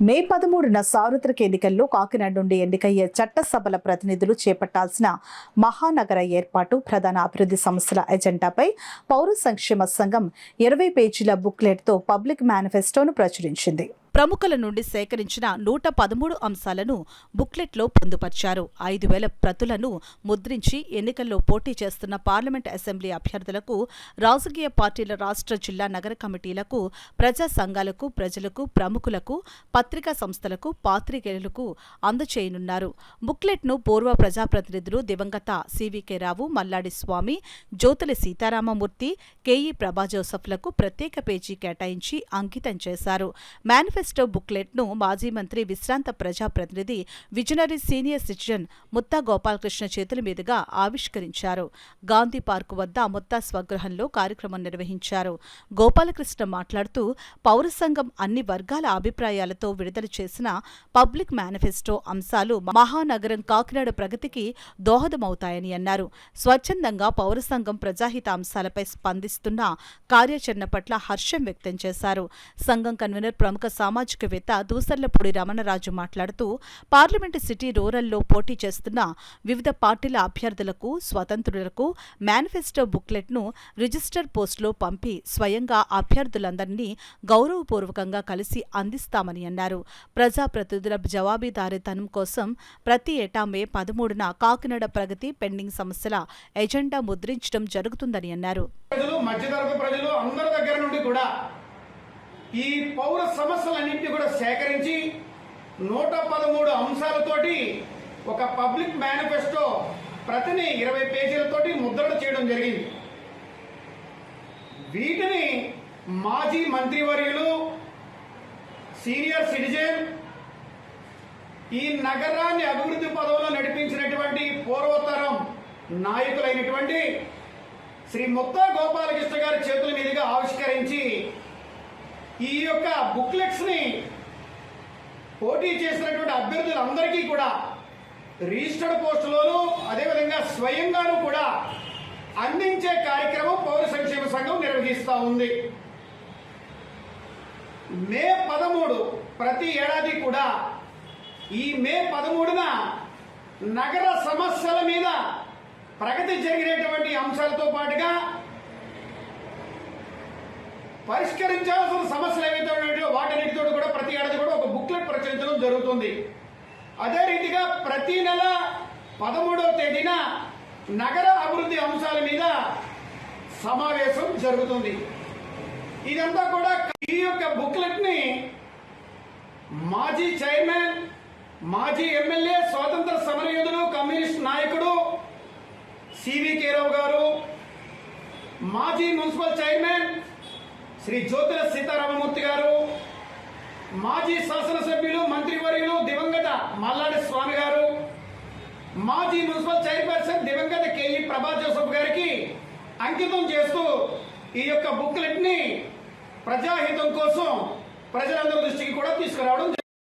మే 13న సార్వత్రిక ఎన్నికల్లో కాకినాడ నుండి ఎన్నికయ్యే చట్టసభల ప్రతినిధులు చేపట్టాల్సిన మహానగర ఏర్పాటు, ప్రధాన అభివృద్ధి సమస్యల ఎజెండాపై పౌర సంక్షేమ సంఘం 20 పేజీల బుక్లెట్తో పబ్లిక్ మేనిఫెస్టోను ప్రచురించింది. ప్రముఖుల నుండి సేకరించిన 113 అంశాలను బుక్లెట్లో పొందుపర్చారు. 5,000 ప్రతులను ముద్రించి ఎన్నికల్లో పోటీ చేస్తున్న పార్లమెంట్ అసెంబ్లీ అభ్యర్థులకు, రాజకీయ పార్టీల రాష్ట్ర, జిల్లా, నగర కమిటీలకు, ప్రజా సంఘాలకు, ప్రజలకు, ప్రముఖులకు, పత్రికా సంస్థలకు, పాత్రికేయులకు అందచేయనున్నారు. బుక్లెట్ను పూర్వ ప్రజాప్రతినిధులు దివంగత సివికే రావు, మల్లాడి స్వామి, జ్యోతుల సీతారామమూర్తి, కేఈ ప్రభాజోసెఫ్లకు ప్రత్యేక పేజీ కేటాయించి అంకితం చేశారు. మేనిఫెస్టో బుక్లెట్ను మాజీ మంత్రి, విశ్రాంత ప్రజాప్రతినిధి, visionary senior citizen Mutha Gopalakrishna చేతుల మీదుగా ఆవిష్కరించారు. గాంధీ పార్కు వద్ద ముత్తా స్వగృహంలో కార్యక్రమం నిర్వహించారు. గోపాలకృష్ణ మాట్లాడుతూ, పౌర సంఘం అన్ని వర్గాల అభిప్రాయాలతో విడుదల చేసిన పబ్లిక్ మేనిఫెస్టో అంశాలు మహానగరం కాకినాడ ప్రగతికి దోహదమవుతాయని అన్నారు. స్వచ్ఛందంగా పౌర సంఘం ప్రజాహిత అంశాలపై స్పందిస్తున్న కార్యాచరణ పట్ల హర్షం వ్యక్తం చేశారు. సంఘం కన్వీనర్, ప్రముఖ సామాజికవేత్త దూసర్లపూడి రమణరాజు మాట్లాడుతూ, పార్లమెంటు సిటీ, రూరల్లో పోటీ చేస్తున్న వివిధ పార్టీల అభ్యర్థులకు, స్వతంత్రులకు మేనిఫెస్టో బుక్లెట్ను రిజిస్టర్ పోస్టులో పంపి స్వయంగా అభ్యర్థులందరినీ గౌరవపూర్వకంగా కలిసి అందిస్తామని అన్నారు. ప్రజాప్రతినిధుల జవాబుదారీతనం కోసం ప్రతి ఏటా మే 13న కాకినాడ ప్రగతి, పెండింగ్ సమస్యల ఎజెండా ముద్రించడం జరుగుతుందని అన్నారు. మధ్యతరగతి ప్రజలు అందరి దగ్గర నుండి కూడా ఈ పౌర సమస్యలన్నింటినీ కూడా సేకరించి 113 అంశాలతోటి ఒక పబ్లిక్ మేనిఫెస్టో ప్రతిని 20 పేజీలతోటి ముద్రణ చేయడం జరిగింది. వీటిని మాజీ మంత్రివర్యులు, సీనియర్ సిటిజన్, ఈ నగరాన్ని అభివృద్ధి పదవులో నడిపించినటువంటి పూర్వతరం నాయకులైనటువంటి శ్రీ ముత్తా గోపాలకృష్ణ గారి చేతుల మీదుగా ఆవిష్కరించి ఈ యొక్క బుక్లెట్స్ ని పోటీ చేసినటువంటి అభ్యర్థులందరికీ కూడా రిజిస్టర్డ్ పోస్టులోను, అదేవిధంగా స్వయంగాను కూడా అందించే కార్యక్రమం పౌర సంక్షేమ సంఘం నిర్వహిస్తూ ఉంది. మే 13 ప్రతి ఏడాది కూడా ఈ మే 13న నగర సమస్యల మీద ప్రగతి జరిగినటువంటి అంశాలతో పాటుగా పరిష్కరించాల్సిన సమస్యలు ఏవైతే ఉన్నాయో వాటన్నిటితో కూడా ప్రతి ఏడాది కూడా ఒక బుక్లెట్ ప్రచురించడం జరుగుతుంది. అదే రీతిగా ప్రతి నెల 13వ తేదీన నగర అభివృద్ధి అంశాల మీద సమావేశం జరుగుతుంది. ఇదంతా కూడా ఈ యొక్క బుక్లెట్ ని మాజీ చైర్మన్, మాజీ ఎమ్మెల్యే, స్వాతంత్ర సమరయోధుడు, కమ్యూనిస్ట్ నాయకుడు సివికే రావు గారు, మాజీ మున్సిపల్ చైర్మన్ శ్రీ జ్యోతుల సీతారామమూర్తి గారు, మాజీ శాసనసభ్యులు, మంత్రివర్యులు దివంగత మల్లాడి స్వామి గారు, మాజీ మున్సిపల్ చైర్పర్సన్ దివంగత కేఈ ప్రభాజోసెఫ్ గారికి అంకితం చేస్తూ ఈ యొక్క బుక్లెట్ ని ప్రజాహితం కోసం ప్రజలందరి దృష్టికి కూడా తీసుకురావడం